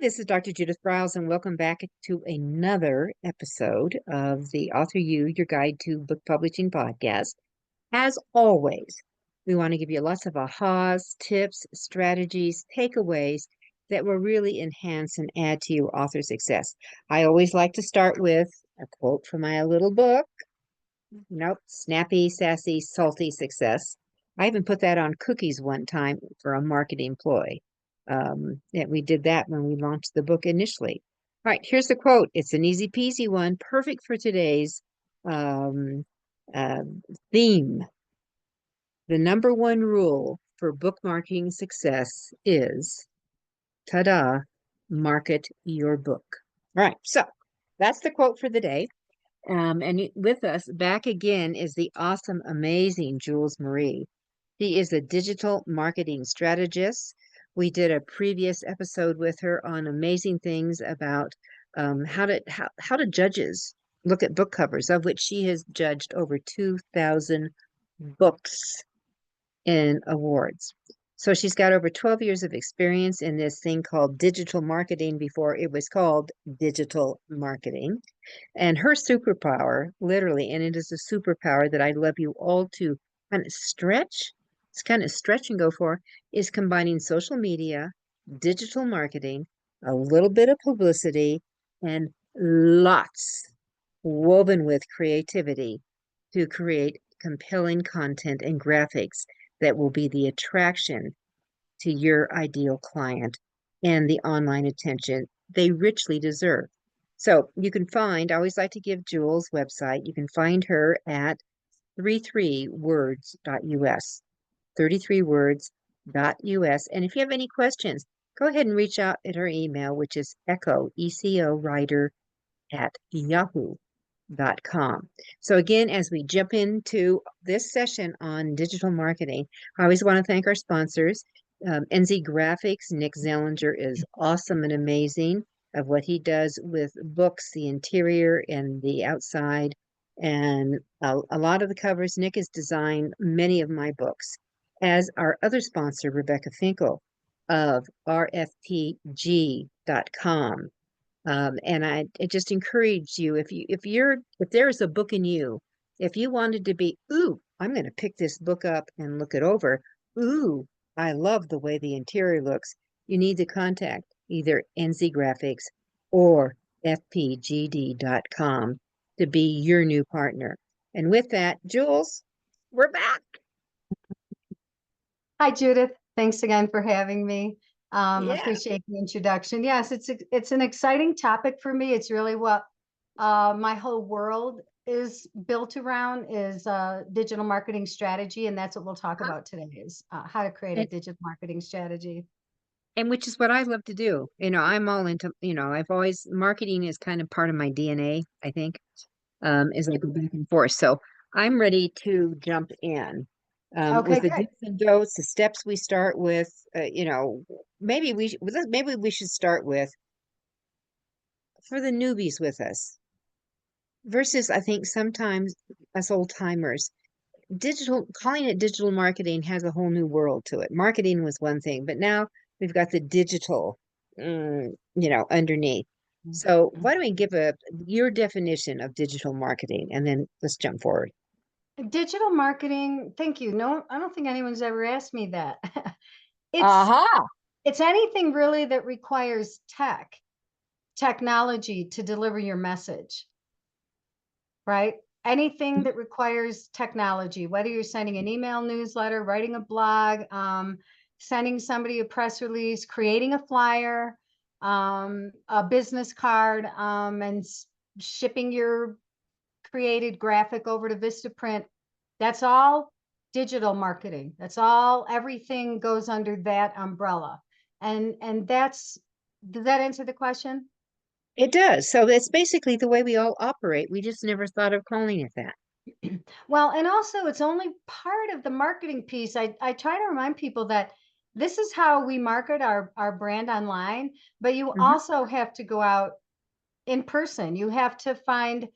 This is Dr. Judith Briles, and welcome back to another episode of the Your Guide to Book Publishing podcast. As always, we want to give you lots of ahas, tips, strategies, takeaways that will really enhance and add to your author success. I always like to start with a quote from my little book. Nope, snappy, sassy, salty success. I even put that on cookies one time for a marketing ploy. And we did that when we launched the book initially. All right, here's the quote. It's an easy peasy one, perfect for today's um, uh, theme. The number one rule for bookmarking success is, ta-da, market your book. All right, so that's the quote for the day. And with us back again is the awesome, amazing Jules Marie. She is a digital marketing strategist. We did a previous episode with her on amazing things about how do judges look at book covers, of which she has judged over 2,000 books in awards. So she's got over 12 years of experience in this thing called digital marketing before it was called digital marketing. And her superpower, literally, and it is a superpower that I'd love you all to kind of stretch and go for, is combining social media, digital marketing, a little bit of publicity, and lots woven with creativity to create compelling content and graphics that will be the attraction to your ideal client and the online attention they richly deserve. So you can find, I always like to give Jules' website, you can find her at 33words.us, 33words.us. And if you have any questions, go ahead and reach out at her email, which is ECO at yahoo.com. So again, as we jump into this session on digital marketing, I always want to thank our sponsors. NZ Graphics, Nick Zellinger is awesome and amazing of what he does with books, the interior and the outside, and a lot of the covers. Nick has designed many of my books, as our other sponsor, Rebecca Finkel of rftg.com. And I just encourage you, if there's a book in you, if you wanted to be, ooh, I'm going to pick this book up and look it over. Ooh, I love the way the interior looks. You need to contact either NZ Graphics or fpgd.com to be your new partner. And with that, Jules, we're back. Hi, Judith. Thanks again for having me. Yeah. Appreciate the introduction. Yes, it's an exciting topic for me. It's really what my whole world is built around is digital marketing strategy, and that's what we'll talk about today is how to create a digital marketing strategy. And which is what I love to do. I'm all into, I've always, marketing is kind of part of my DNA, I think, as I go back and forth. So I'm ready to jump in Okay, with the good. do's and don'ts, the steps we start with. Maybe maybe we should start with, for the newbies with us, versus I think sometimes us old timers, calling it digital marketing has a whole new world to it. Marketing was one thing, but now we've got the digital, underneath. So why don't we give your definition of digital marketing, and then let's jump forward. Digital marketing, thank you. No, I don't think anyone's ever asked me that. It's Aha. it's anything really that requires technology to deliver your message, right? Anything that requires technology, whether you're sending an email newsletter, writing a blog, sending somebody a press release, creating a flyer, a business card, and shipping your created graphic over to Vistaprint. That's all digital marketing. That's all, everything goes under that umbrella. And does that answer the question? It does. So that's basically the way we all operate. We just never thought of calling it that. Well, and also it's only part of the marketing piece. I try to remind people that this is how we market our brand online, but you Mhm. also have to go out in person. You have to find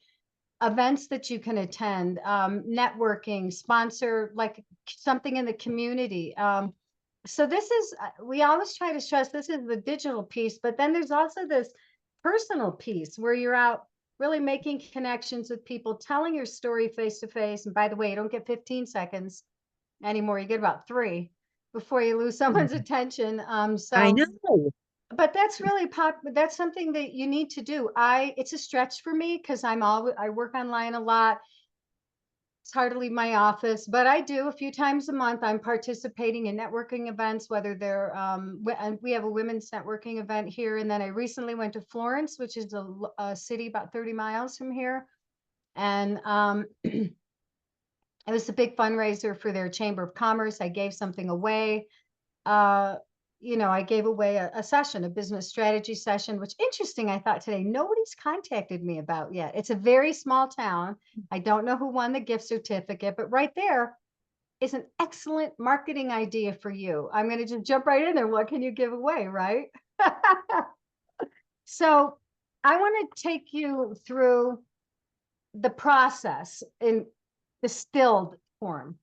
events that you can attend, networking, sponsor like something in the community, So this is, we always try to stress this is the digital piece, but then there's also this personal piece where you're out really making connections with people, telling your story face to face. And by the way, you don't get 15 seconds anymore. You get about 3 before you lose someone's Mhm. attention. I So, know. but that's really that's something that you need to do. It's a stretch for me because I work online a lot. It's hard to leave my office, but I do a few times a month. I'm participating in networking events, whether they're, and we have a women's networking event here. And then I recently went to Florence, which is a city about 30 miles from here. And it was a big fundraiser for their Chamber of Commerce. I gave something away. uh, I gave away a session, a business strategy session, which interesting, I thought today, nobody's contacted me about yet. It's a very small town. I don't know who won the gift certificate, but right there is an excellent marketing idea for you. I'm going to just jump right in there. What can you give away, right? So I want to take you through the process in distilled form.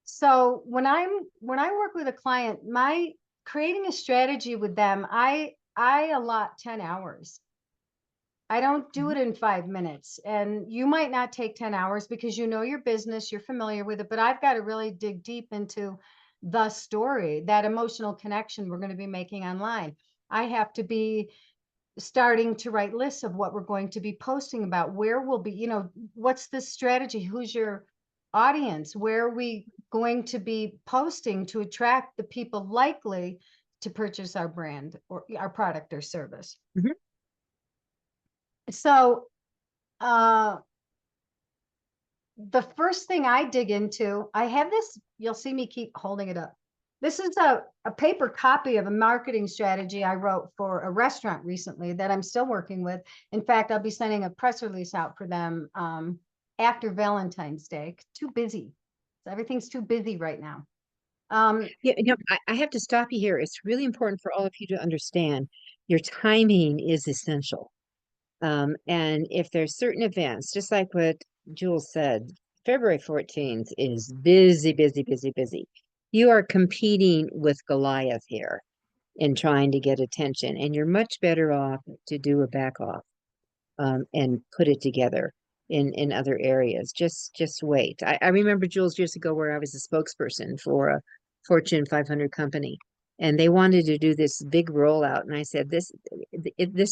So when I work with a client, my creating a strategy with them, I allot 10 hours. I don't do Mhm. it in 5 minutes. And you might not take 10 hours because you know your business, you're familiar with it, but I've got to really dig deep into the story, that emotional connection we're going to be making online. I have to be starting to write lists of what we're going to be posting about, where we'll be, what's the strategy, who's your audience, where are we going to be posting to attract the people likely to purchase our brand or our product or service. Mhm. So the first thing I dig into, I have this, you'll see me keep holding it up. This is a paper copy of a marketing strategy I wrote for a restaurant recently that I'm still working with. In fact, I'll be sending a press release out for them after Valentine's Day. Too busy. Everything's too busy right now. Yeah, I have to stop you here. It's really important for all of you to understand your timing is essential. And if there's certain events, just like what Jules said, February 14th is busy, busy, busy, busy. You are competing with Goliath here in trying to get attention, and you're much better off to do a back off, and put it together in other areas. Just wait. I remember Jules years ago where I was a spokesperson for a Fortune 500 company, and they wanted to do this big rollout, and I said this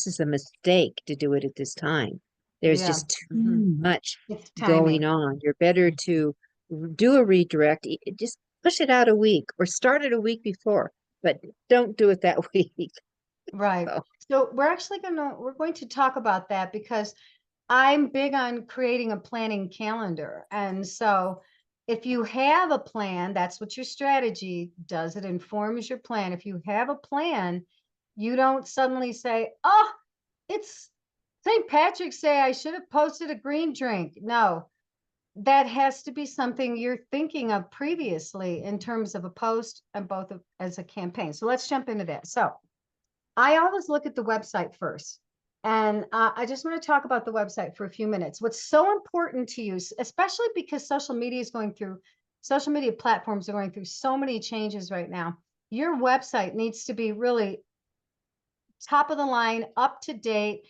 is a mistake to do it at this time. There's yeah. just Mhm. too much It's going timing. on. You're better to do a redirect. Just push it out a week or start it a week before, but don't do it that week. Right. So, So we're going to talk about that because I'm big on creating a planning calendar. And so if you have a plan, that's what your strategy does. It informs your plan. If you have a plan, you don't suddenly say, oh, it's St. Patrick's Day. I should have posted a green drink. No, that has to be something you're thinking of previously in terms of a post and as a campaign. So let's jump into that. So I always look at the website first. And I just want to talk about the website for a few minutes. What's so important to you, especially because social media platforms are going through so many changes right now. Your website needs to be really top of the line, up to date,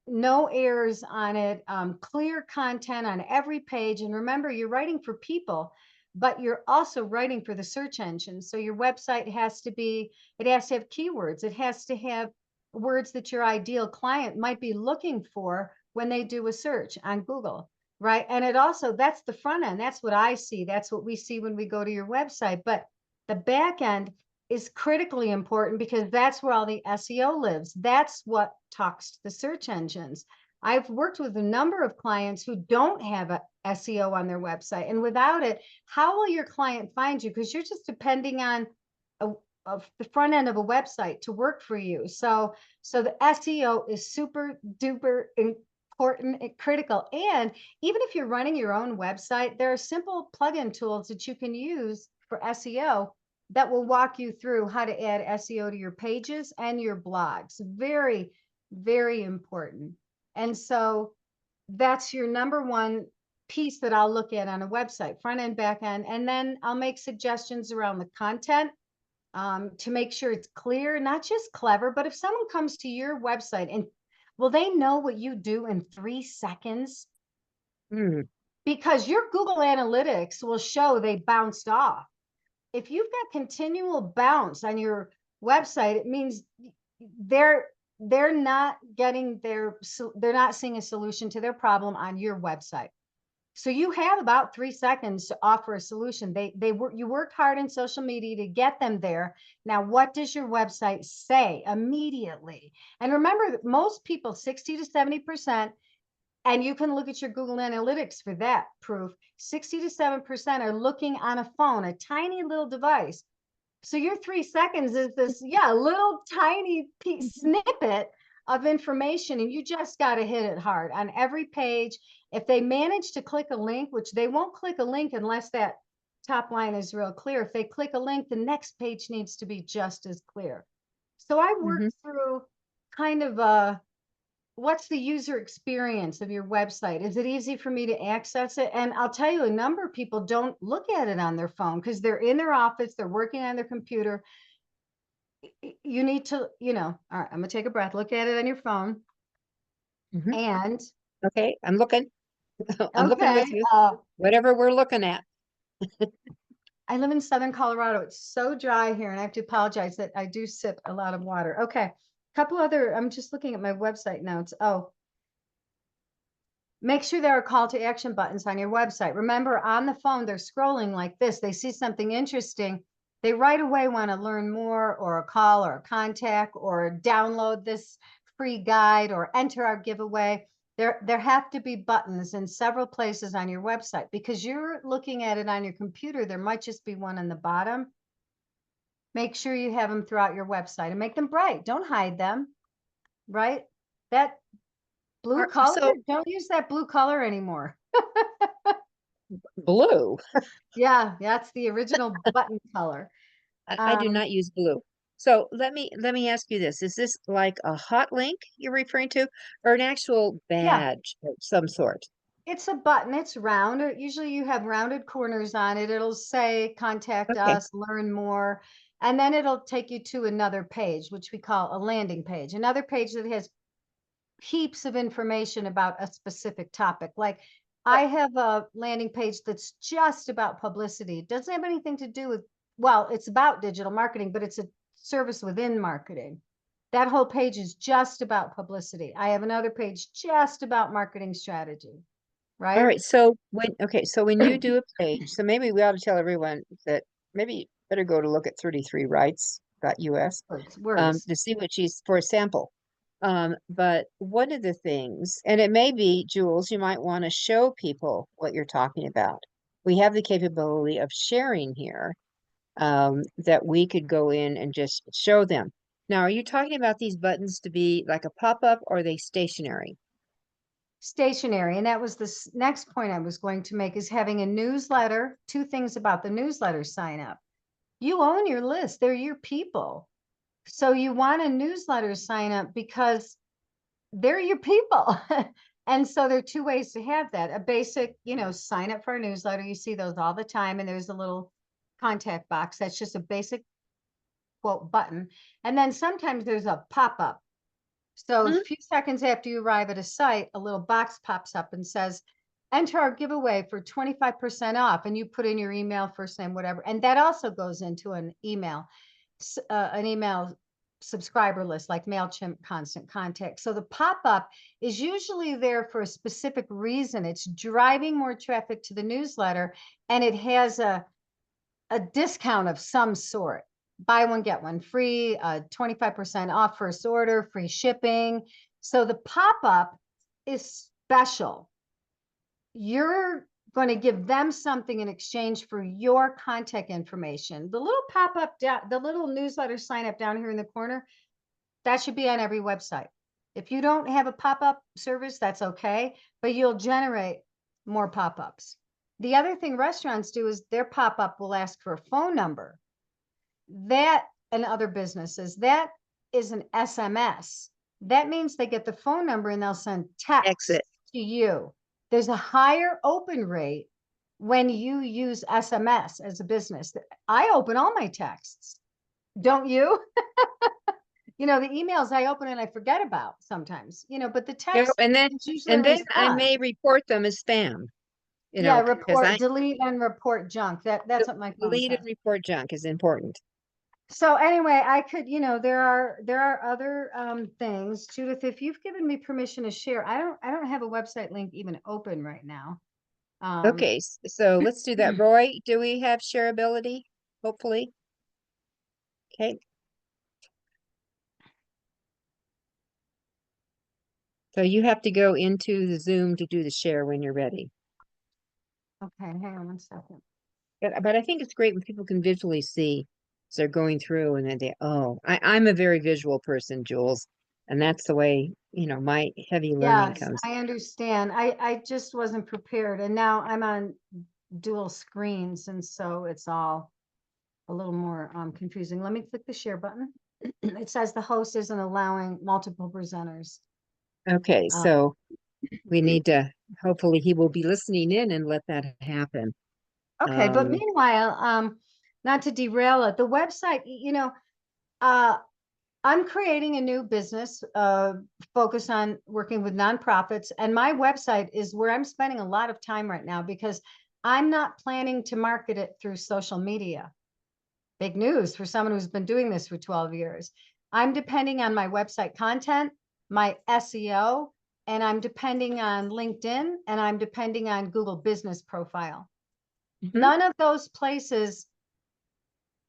no errors on it, clear content on every page. And remember, you're writing for people, but you're also writing for the search engine. So your website it has to have keywords. It has to have words that your ideal client might be looking for when they do a search on Google, right? And that's the front end. That's what I see. That's what we see when we go to your website. But the back end is critically important because that's where all the SEO lives. That's what talks to the search engines. I've worked with a number of clients who don't have a SEO on their website. And without it, how will your client find you? Because you're just depending on the front end of a website to work for you. So the SEO is super duper important and critical. And even if you're running your own website, there are simple plugin tools that you can use for SEO that will walk you through how to add SEO to your pages and your blogs. Very, very important. And so that's your number one piece that I'll look at on a website, front end, back end, and then I'll make suggestions around the content to make sure it's clear, not just clever, but if someone comes to your website and will they know what you do in 3 seconds? Mm, Because your Google Analytics will show they bounced off. If you've got continual bounce on your website, it means they're they're not getting they're not seeing a solution to their problem on your website. So you have about 3 seconds to offer a solution. You worked hard in social media to get them there. Now, what does your website say immediately? And remember that most people, 60 to 70%, and you can look at your Google Analytics for that proof, 60 to 7% are looking on a phone, a tiny little device. So your 3 seconds is this, little tiny snippet of information, and you just got to hit it hard on every page. If they manage to click a link, which they won't click a link unless that top line is real clear. If they click a link, the next page needs to be just as clear. So I worked mhm. through kind of what's the user experience of your website? Is it easy for me to access it? And I'll tell you, a number of people don't look at it on their phone because they're in their office, they're working on their computer. You need to, all right, I'm gonna take a breath, look at it on your phone. Mhm. And Okay, I'm looking. I'm looking okay, with you. Whatever we're looking at. I live in Southern Colorado. It's so dry here, and I have to apologize that I do sip a lot of water. Okay, couple other, I'm just looking at my website notes. Oh, make sure there are call to action buttons on your website. Remember, on the phone, they're scrolling like this. They see something interesting. They right away want to learn more, or a call, or a contact, or download this free guide, or enter our giveaway. There have to be buttons in several places on your website because you're looking at it on your computer. There might just be one on the bottom. Make sure you have them throughout your website and make them bright. Don't hide them, right? That blue color, So don't use that blue color anymore. blue. Yeah, that's the original button color. I do Um, not use blue. So let me ask you this. Is this like a hot link you're referring to, or an actual yeah, badge of some sort? it's a button. It's round. Usually you have rounded corners on it. It'll say contact Okay. us, learn more, and then it'll take you to another page, which we call a landing page. Another page that has heaps of information about a specific topic. Like Uh, I have a landing page that's just about publicity. It doesn't have anything to do with, well, it's about digital marketing, but it's a service within marketing. That whole page is just about publicity. I have another page just about marketing strategy, All right? right. So when you do a page, so maybe we ought to tell everyone that maybe you better go to look at 33rights.us Words. to see what she's for a sample. But one of the things, and it may be, Jules, you might want to show people what you're talking about. We have the capability of sharing here, that we could go in and just show them. Now, are you talking about these buttons to be like a pop-up, or are they stationary? Stationary. And that was the next point I was going to make is having a newsletter. Two things about the newsletter sign up. You own your list. They're your people. So you want a newsletter sign up because they're your people. And so there are two ways to have that. A basic, sign up for a newsletter. You see those all the time. And there's a little contact box. That's just a basic quote button. And then sometimes there's a pop-up. So a Mhm. few seconds after you arrive at a site, a little box pops up and says, enter our giveaway for 25% off. And you put in your email, first name, whatever. And that also goes into an email subscriber list like MailChimp Constant Contact. So the pop-up is usually there for a specific reason. It's driving more traffic to the newsletter, and it has a discount of some sort. Buy one, get one free, 25% off first order, free shipping. So the pop-up is special. You're going to give them something in exchange for your contact information. The little pop-up, the little newsletter sign up down here in the corner, that should be on every website. If you don't have a pop-up service, that's okay, but you'll generate more pop-ups. The other thing restaurants do is their pop-up will ask for a phone number. That and other businesses, that is an SMS. That means they get the phone number and they'll send text Exit. to you. There's a higher open rate when you use SMS as a business. I open all my texts. Don't you? You know, the emails I open and I forget about sometimes, you know, but the Yeah, text is usually and in then I response. may report them as spam, Yeah, because report, I delete and report junk. That's what my phone delete and says. report junk is important. So anyway, I could, you know, there are other things. Judith, if you've given me permission to share, I don't have a website link even open right now. Um, Okay, so let's do that. Roy, do we have shareability? Hopefully. Okay, so you have to go into the Zoom to do the share when you're ready. okay, hang on one second. But I think it's great when people can visually see as they're going through and then I'm a very visual person, Jules. And that's the way, my heavy learning Yes, comes. I understand. I just wasn't prepared, and now I'm on dual screens, and so it's all a little more confusing. Let me click the share button. It says the host isn't allowing multiple presenters. Okay, Uh, so we need to, hopefully he will be listening in and let that happen. okay, but Um, meanwhile, not to derail it, the website, uh, I'm creating a new business, focused on working with nonprofits, and my website is where I'm spending a lot of time right now because I'm not planning to market it through social media. Big news for someone who's been doing this for 12 years. I'm depending on my website content, my SEO, and I'm depending on LinkedIn, and I'm depending on Google Business Profile. mhm, None of those places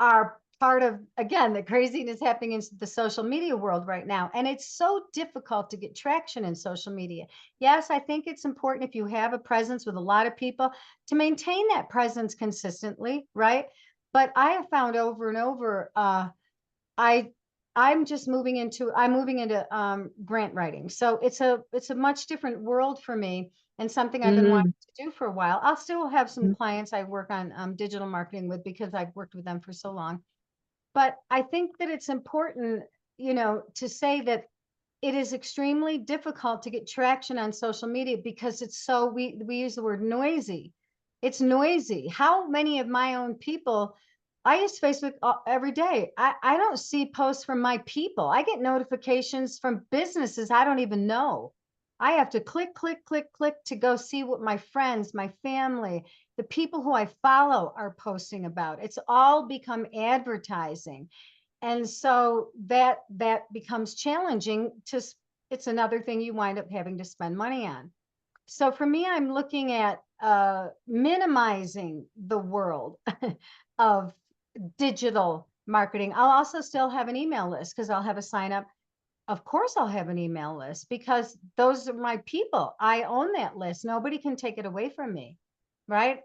are part of, again, the craziness happening in the social media world right now. And it's so difficult to get traction in social media. Yes, I think it's important if you have a presence with a lot of people to maintain that presence consistently, right? But I have found over and over, I I'm moving into grant writing. So it's a much different world for me and something I've been wanting mhm, to do for a while. I'll still have some mhm, clients I work on digital marketing with because I've worked with them for so long. But I think that it's important, to say that it is extremely difficult to get traction on social media because it's so, we use the word noisy. It's noisy. How many of my own people, I use Facebook every day. I don't see posts from my people. I get notifications from businesses I don't even know. I have to click, click, click, click to go see what my friends, my family, the people who I follow are posting about. It's all become advertising. And so that becomes challenging to, it's another thing you wind up having to spend money on. So for me, I'm looking at minimizing the world of digital marketing. I'll also still have an email list because I'll have a sign up. Of course, I'll have an email list because those are my people. I own that list. Nobody can take it away from me. Right.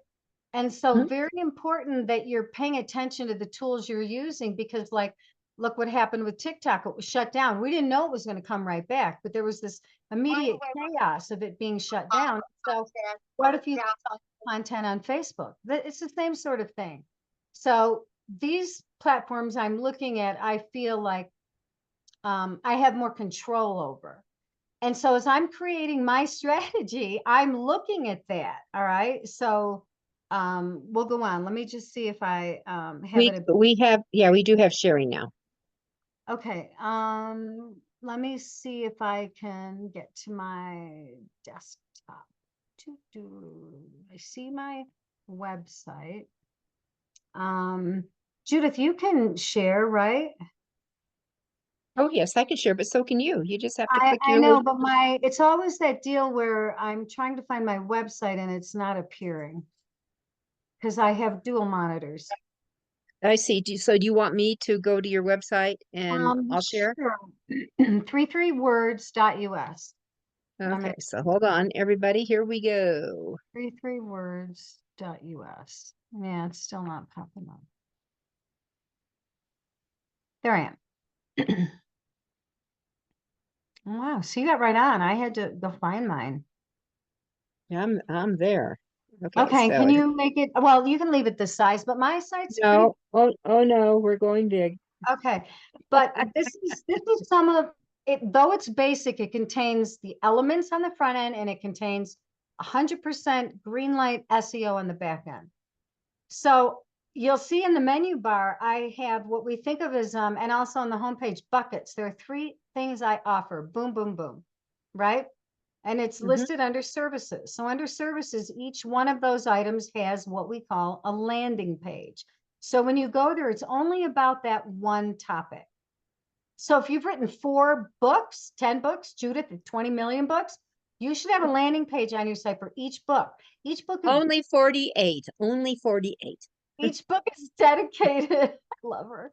And so mhm. very important that you're paying attention to the tools you're using because like, look what happened with TikTok. It was shut down. We didn't know it was going to come right back, but there was this immediate chaos of it being shut down. So what if you saw content on Facebook? It's the same sort of thing. So these platforms I'm looking at, I feel like I have more control over. And so as I'm creating my strategy, I'm looking at that. All right. So we'll go on. Let me just see if I have We it. we have, yeah, we do have sharing now. Okay. Let me see if I can get to my desktop. I see my website. Um, Judith, you can share, right? Oh, yes, I can share, but so can you. You just have to I, click I your know, link. but it's always that deal where I'm trying to find my website and it's not appearing because I have dual monitors. I see. So do you want me to go to your website and I'll share? Sure. 33words.us. I'm Okay, at so hold on, everybody. Here we go. 33words.us. Yeah, it's still not popping up. There I am. Wow, see that right on. I had to go find mine. Yeah, I'm there. Okay, Okay, so can you make it? Well, you can leave it this size, but my site's pretty. no. Oh no, we're going big. Okay, but this is some of it. Though it's basic, it contains the elements on the front end, and it contains 100% green light SEO on the back end. So, you'll see in the menu bar, I have what we think of as, and also on the homepage, buckets. There are 3 things I offer. Boom, boom, boom, right? And it's Mhm. listed under services. So under services, each one of those items has what we call a landing page. So when you go there, it's only about that one topic. So if you've written 4 books, 10 books, Judith, 20 million books, you should have a landing page on your site for each book. Each book is Only 48. Only 48. each book is dedicated, I love her,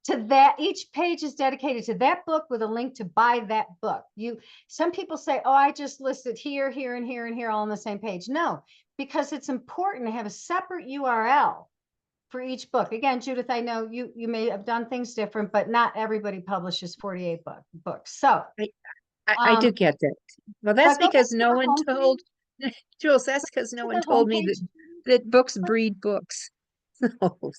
to that. Each page is dedicated to that book with a link to buy that book. Some people say, oh, I just listed here, here, and here, and here all on the same page. No, because it's important to have a separate URL for each book. Again, Judith, I know you may have done things different, but not everybody publishes 48 books. So I do get that. Well, that's but go back because to no the one told, homepage. Jules, that's because no To one the told me that, homepage. that books breed books. All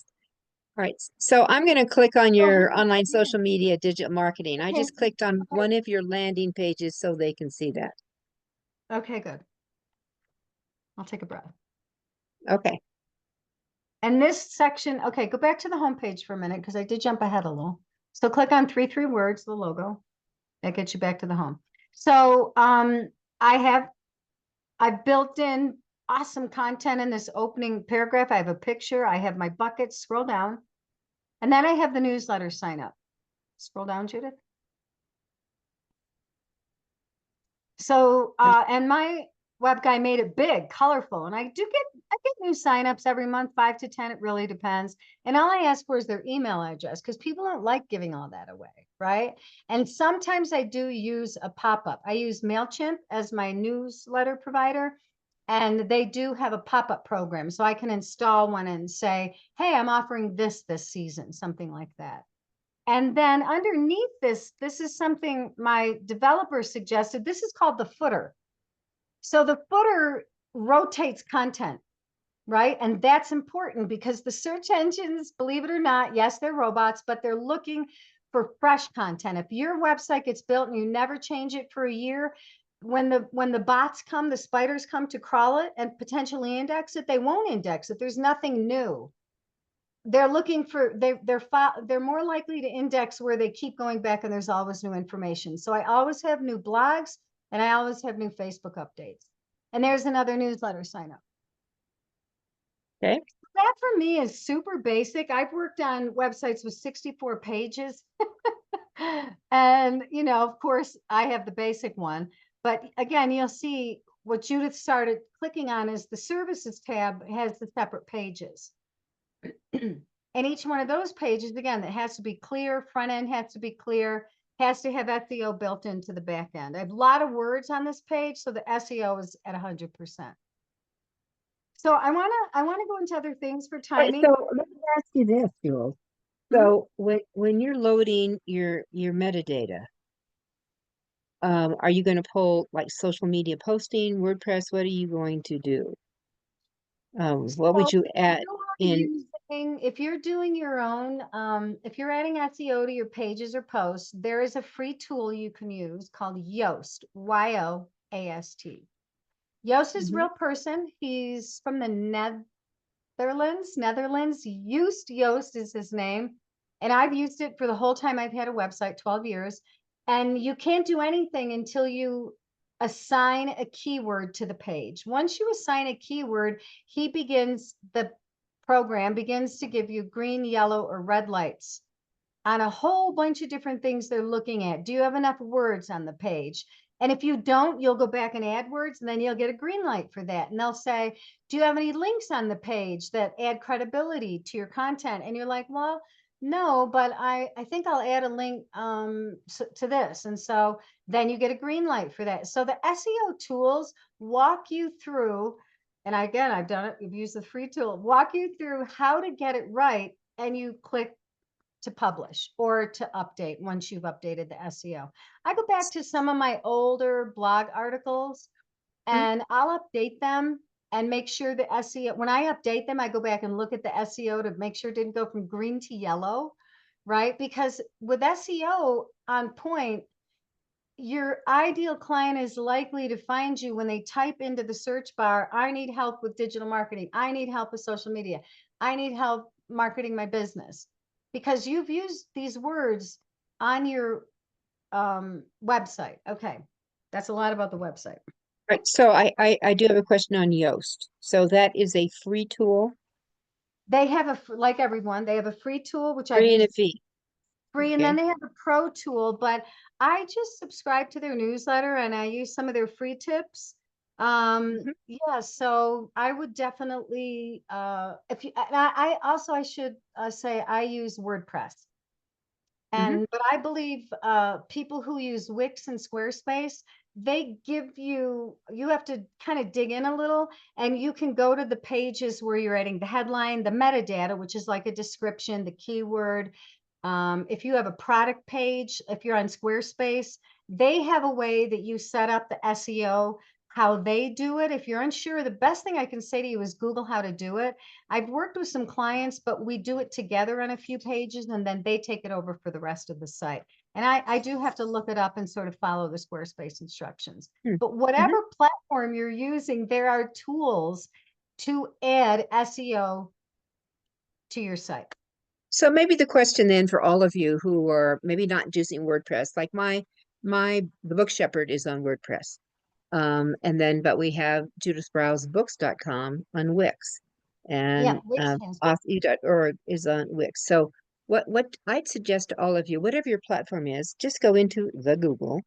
right. So I'm going to click on So your here's online the idea. social media digital marketing. I Okay, just clicked on okay, one of your landing pages so they can see that. okay, good. I'll take a breath. Okay. And this section, okay, go back to the homepage for a minute because I did jump ahead a little. So click on 3 words, the logo. That gets you back to the home. So I've built in awesome content in this opening paragraph. I have a picture. I have my buckets. Scroll down. And then I have the newsletter sign up. Scroll down, Judith. So, and my web guy made it big, colorful, and I get new signups every month, 5 to 10. It really depends. And all I ask for is their email address because people don't like giving all that away, right? And sometimes I do use a pop-up. I use MailChimp as my newsletter provider, and they do have a pop-up program, so I can install one and say, hey, I'm offering this season, something like that. And then underneath this is something my developer suggested. This is called the footer. So the footer rotates content, right? And that's important because the search engines, believe it or not, yes, they're robots, but they're looking for fresh content. If your website gets built and you never change it for a year, when the bots come, the spiders come to crawl it and potentially index it, they won't index it. There's nothing new. They're looking for they're more likely to index where they keep going back and there's always new information. So I always have new blogs and I always have new Facebook updates. And there's another newsletter sign up. Okay. That for me is super basic. I've worked on websites with 64 pages. And of course I have the basic one, but again, you'll see what Judith started clicking on is the services tab has the separate pages. And each one of those pages, again, that has to be clear, front end has to be clear, has to have SEO built into the back end. I have a lot of words on this page, so the SEO is at 100%. So I wanna go into other things for All right, timing. so let me ask you this, Jules. So when you're loading your metadata, are you going to pull like social media posting, WordPress? What are you going to do? What would So you add in? if you're doing your own, if you're adding SEO to your pages or posts, there is a free tool you can use called Yoast, Yoast. Yoast is a Mhm. real person. He's from the Netherlands. Yoast is his name. And I've used it for the whole time I've had a website, 12 years. And you can't do anything until you assign a keyword to the page. Once you assign a keyword, the program begins to give you green, yellow, or red lights on a whole bunch of different things they're looking at. Do you have enough words on the page? And if you don't, you'll go back and add words, and then you'll get a green light for that. And they'll say, do you have any links on the page that add credibility to your content? And you're like, well, no, but I think I'll add a link to this. And so then you get a green light for that. So the SEO tools walk you through, and again, I've done it, you've used the free tool, walk you through how to get it right. And you click to publish or to update once you've updated the SEO. I go back to some of my older blog articles and I'll update them and make sure the SEO, when I update them, I go back and look at the SEO to make sure it didn't go from green to yellow, right? Because with SEO on point, your ideal client is likely to find you when they type into the search bar, I need help with digital marketing. I need help with social media. I need help marketing my business, because you've used these words on your website. Okay. That's a lot about the website. Right. So I do have a question on Yoast. So that is a free tool, They have like everyone, they have a free tool, which I've free and a used fee. free, and then Okay. they have a pro tool, but I just subscribe to their newsletter and I use some of their free tips. Mhm. Yeah, so I would definitely if you and I also I should say I use WordPress. Mhm. But I believe people who use Wix and Squarespace, they give you, you have to kind of dig in a little, and you can go to the pages where you're adding the headline, the metadata, which is like a description, the keyword. If you have a product page, if you're on Squarespace, they have a way that you set up the SEO, how they do it. If you're unsure, the best thing I can say to you is Google how to do it. I've worked with some clients, but we do it together on a few pages and then they take it over for the rest of the site. And I do have to look it up and sort of follow the Squarespace instructions. Mhm. But Mhm. whatever platform you're using, there are tools to add SEO to your site. So maybe the question then for all of you who are maybe not using WordPress, like the Book Shepherd is on WordPress. And then but we have judithbrowsebooks.com on Wix, Yeah, and Wix has it. AuthorU.org is on Wix. So what I'd suggest to all of you, whatever your platform is, just go into the Google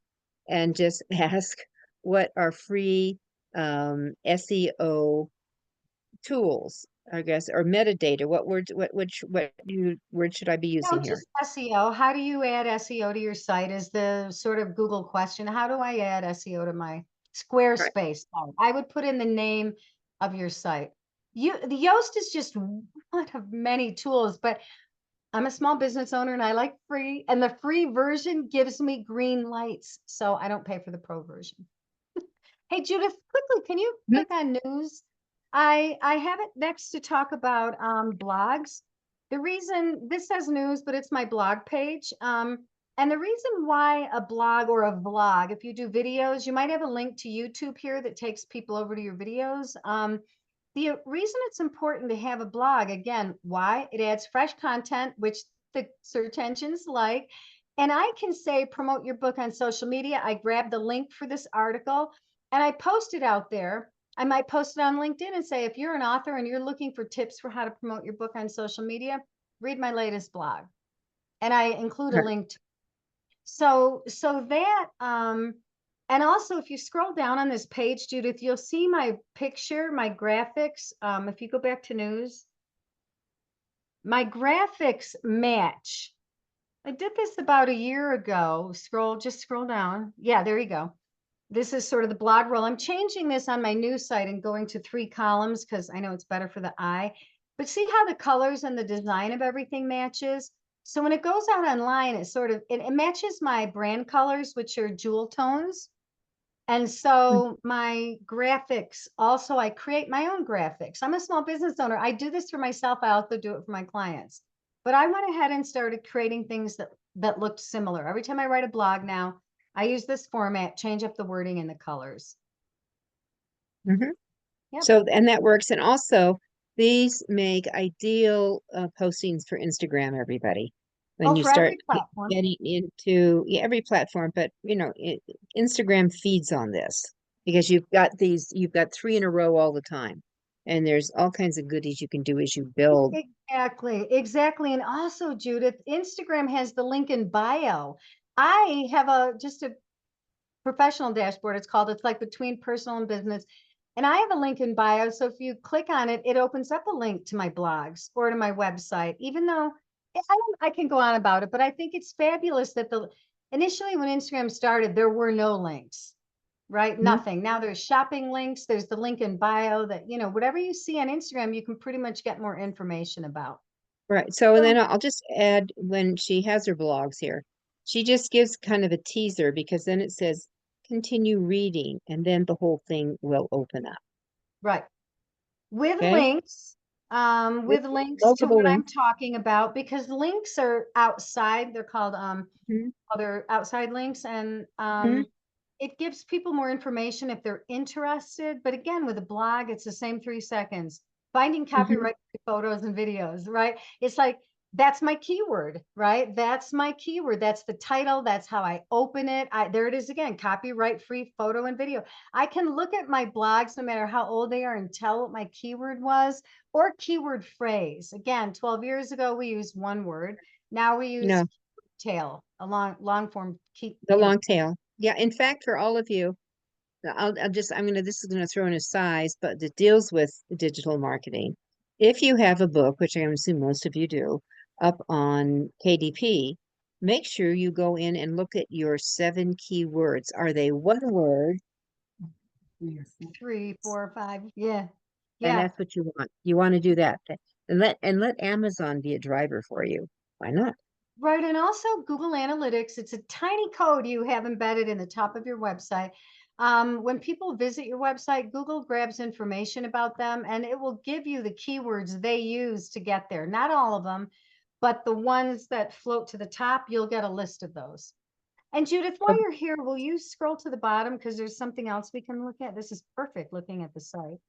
and just ask what are free SEO tools, I guess, or metadata. What words, what word should I be No, using here? just SEO. How do you add SEO to your site is the sort of Google question. How do I add SEO to my Right. Squarespace site? I would put in the name of your site. The Yoast is just one of many tools, but I'm a small business owner and I like free, and the free version gives me green lights, so I don't pay for the pro version. Hey, Judith, quickly, can you Mhm. click on news? I have it next to talk about blogs. The reason this says news, but it's my blog page. And the reason why a blog or a vlog, if you do videos, you might have a link to YouTube here that takes people over to your videos. The reason it's important to have a blog, again, why? It adds fresh content, which the search engines like. And I can say, promote your book on social media. I grab the link for this article and I post it out there. I might post it on LinkedIn and say, if you're an author and you're looking for tips for how to promote your book on social media, read my latest blog. And I include a Right. link. So that, and also if you scroll down on this page, Judith, you'll see my picture, my graphics. If you go back to news, my graphics match. I did this about a year ago. Just scroll down. Yeah, there you go. This is sort of the blog roll. I'm changing this on my news site and going to 3 columns because I know it's better for the eye. But see how the colors and the design of everything matches? So when it goes out online, it sort of it matches my brand colors, which are jewel tones. And so my graphics, also I create my own graphics. I'm a small business owner. I do this for myself. I also do it for my clients. But I went ahead and started creating things that looked similar. Every time I write a blog now, I use this format, change up the wording and the colors. Mhm. Yep. So, and that works. And also, these make ideal postings for Instagram, everybody. Oh, When you for start every platform. getting into, yeah, every platform, but Instagram feeds on this because you've got three in a row all the time. And there's all kinds of goodies you can do as you build. Exactly, exactly. And also, Judith, Instagram has the link in bio. I have just a professional dashboard, it's called. It's like between personal and business. And I have a link in bio. So if you click on it, it opens up a link to my blogs or to my website, even though I can go on about it, but I think it's fabulous that initially when Instagram started, there were no links, right? Mhm. Nothing. Now there's shopping links. There's the link in bio that, whatever you see on Instagram, you can pretty much get more information about. Right. So, and So then I'll just add when she has her blogs here, she just gives kind of a teaser because then it says continue reading and then the whole thing will open up. right. With Okay. links, With with links to multiple what I'm links. talking about, because links are outside. They're called Mhm. other outside links, and Mhm. it gives people more information if they're interested. But again, with a blog, it's the same 3 seconds. Finding Hmm. copyright photos and videos, right? It's like, that's my keyword, right? That's my keyword. That's the title. That's how I open it. There it is again, copyright free photo and video. I can look at my blogs, no matter how old they are, and tell what my keyword was, or keyword phrase. Again, 12 years ago, we used one word. Now we use No, tail, a long form the keyword. long tail. Yeah. In fact, for all of you, this is gonna throw in a size, but it deals with digital marketing. If you have a book, which I assume most of you do, up on KDP, make sure you go in and look at your 7 keywords. Are they one word? 3, 4, 5. Yeah. And Yeah. that's what you want. You want to do that. And let Amazon be a driver for you. Why not? Right. And also Google Analytics, it's a tiny code you have embedded in the top of your website. When people visit your website, Google grabs information about them and it will give you the keywords they use to get there. Not all of them, but the ones that float to the top, you'll get a list of those. And Judith, while you're here, will you scroll to the bottom? Because there's something else we can look at. This is perfect looking at the site.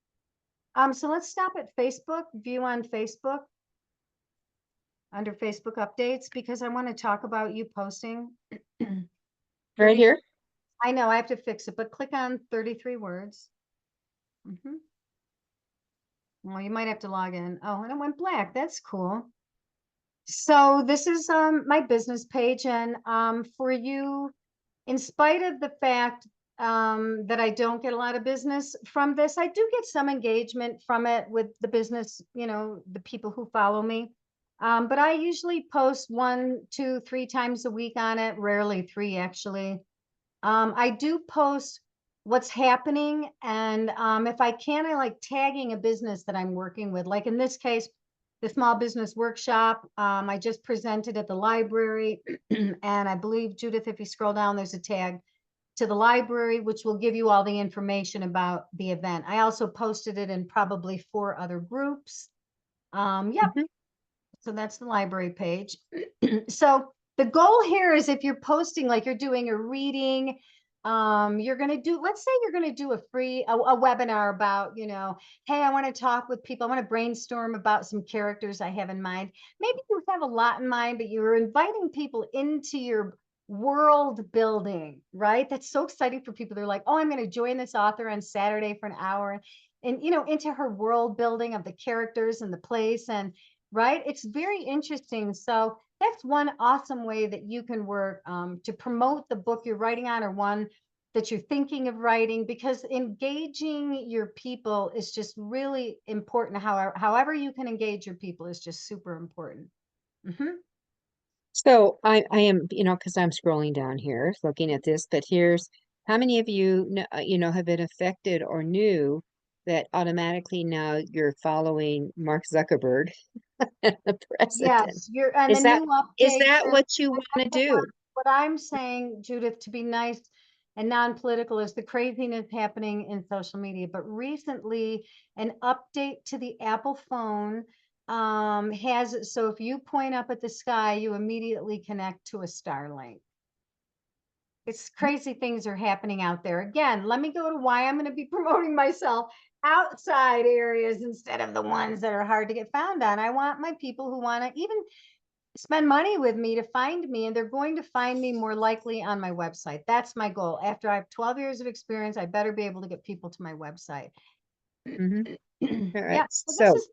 So let's stop at Facebook, view on Facebook, under Facebook updates, because I want to talk about you posting Right 30. here. I know I have to fix it, but click on 33 words. Well, you might have to log in. Oh, and it went black. That's cool. So this is my business page, and for you, in spite of the fact that I don't get a lot of business from this, I do get some engagement from it with the business, the people who follow me. But I usually post 1, 2, 3 times a week on it, rarely 3 actually. I do post what's happening, and if I can, I like tagging a business that I'm working with. Like in this case, the small business workshop. I just presented at the library, and I believe, Judith, if you scroll down, there's a tag to the library, which will give you all the information about the event. I also posted it in probably 4 other groups. Yep. Mhm. So that's the library page. So the goal here is, if you're posting, like you're doing a reading, you're going to do, let's say you're going to do a webinar about, hey, I want to talk with people. I want to brainstorm about some characters I have in mind. Maybe you have a lot in mind, but you're inviting people into your world building, right? That's so exciting for people. They're like, oh, I'm going to join this author on Saturday for an hour, and into her world building of the characters and the place. And right, it's very interesting. So that's one awesome way that you can work to promote the book you're writing on, or one that you're thinking of writing, because engaging your people is just really important. However you can engage your people is just super important. So I am, because I'm scrolling down here looking at this, but here's how many of you, have been affected or knew that automatically now you're following Mark Zuckerberg, the president. Yes, and the Is that new is updates. that And what you want to do? what I'm saying, Judith, to be nice and non-political, is the craziness happening in social media. But recently, an update to the Apple phone has it so if you point up at the sky, you immediately connect to a Starlink. It's crazy things are happening out there. Again, let me go to why I'm going to be promoting myself outside areas instead of the ones that are hard to get found on. I want my people who want to even spend money with me to find me, and they're going to find me more likely on my website. That's my goal. After I have 12 years of experience, I better be able to get people to my website. Hmm. All right. Yeah, well, this So is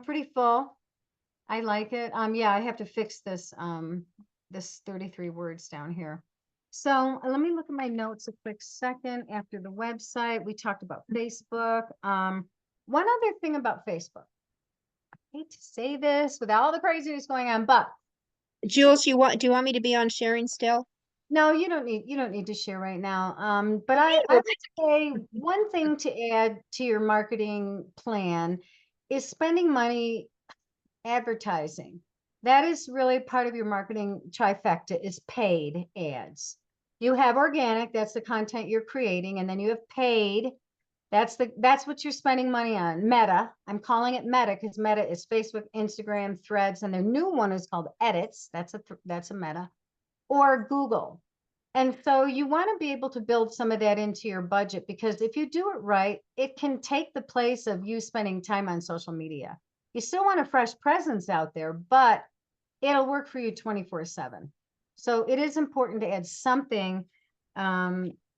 pretty full. I like it. Yeah, I have to fix this 33 words down here. So let me look at my notes a quick second. After the website, we talked about Facebook. One other thing about Facebook. I hate to say this with all the craziness going on, but Jules, do you want me to be on sharing still? no, you don't need to share right now. But I Ew. would say one thing to add to your marketing plan is spending money advertising. That is really part of your marketing trifecta, is paid ads. You have organic, that's the content you're creating, and then you have paid. That's what you're spending money on. Meta. I'm calling it Meta because Meta is Facebook, Instagram, Threads, and their new one is called Edits. That's a Meta, or Google. And so you want to be able to build some of that into your budget, because if you do it right, it can take the place of you spending time on social media. You still want a fresh presence out there, but it'll work for you 24/7. So it is important to add something.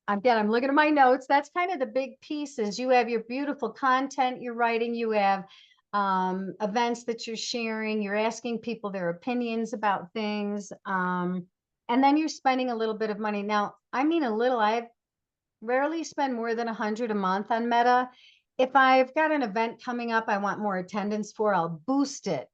Again, I'm looking at my notes. That's kind of the big pieces. You have your beautiful content you're writing. You have events that you're sharing. You're asking people their opinions about things. And then you're spending a little bit of money. Now, I mean a little. I rarely spend more than 100 a month on Meta. If I've got an event coming up I want more attendance for, I'll boost it.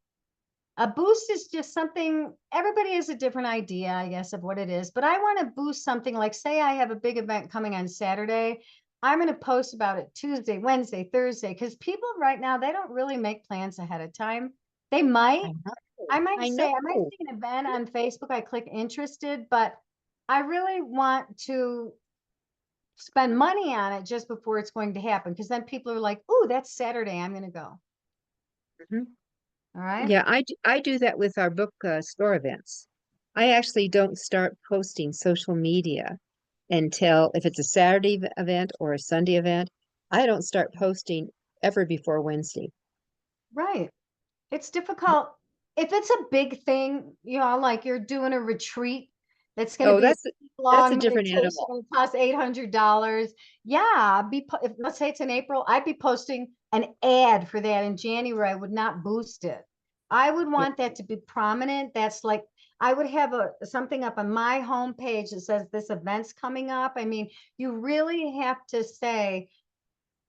A boost is just something, everybody has a different idea, I guess, of what it is. But I want to boost something like, say I have a big event coming on Saturday. I'm going to post about it Tuesday, Wednesday, Thursday, because people right now, they don't really make plans ahead of time. They might. I know. I might I say, I might know. see an event on Facebook, I click interested, but I really want to spend money on it just before it's going to happen. Because then people are like, oh, that's Saturday, I'm going to go. Mhm. All right. Yeah, I do that with our book store events. I actually don't start posting social media until if it's a Saturday event or a Sunday event, I don't start posting ever before Wednesday. Right. It's difficult if it's a big thing, like you're doing a retreat that's going to Oh, be a that's a long different meditation animal. and it costs $800. Yeah, if let's say it's in April, I'd be posting an ad for that in January. I would not boost it. I would Yeah, want that to be prominent. That's like I would have something up on my homepage that says this event's coming up. I mean, you really have to say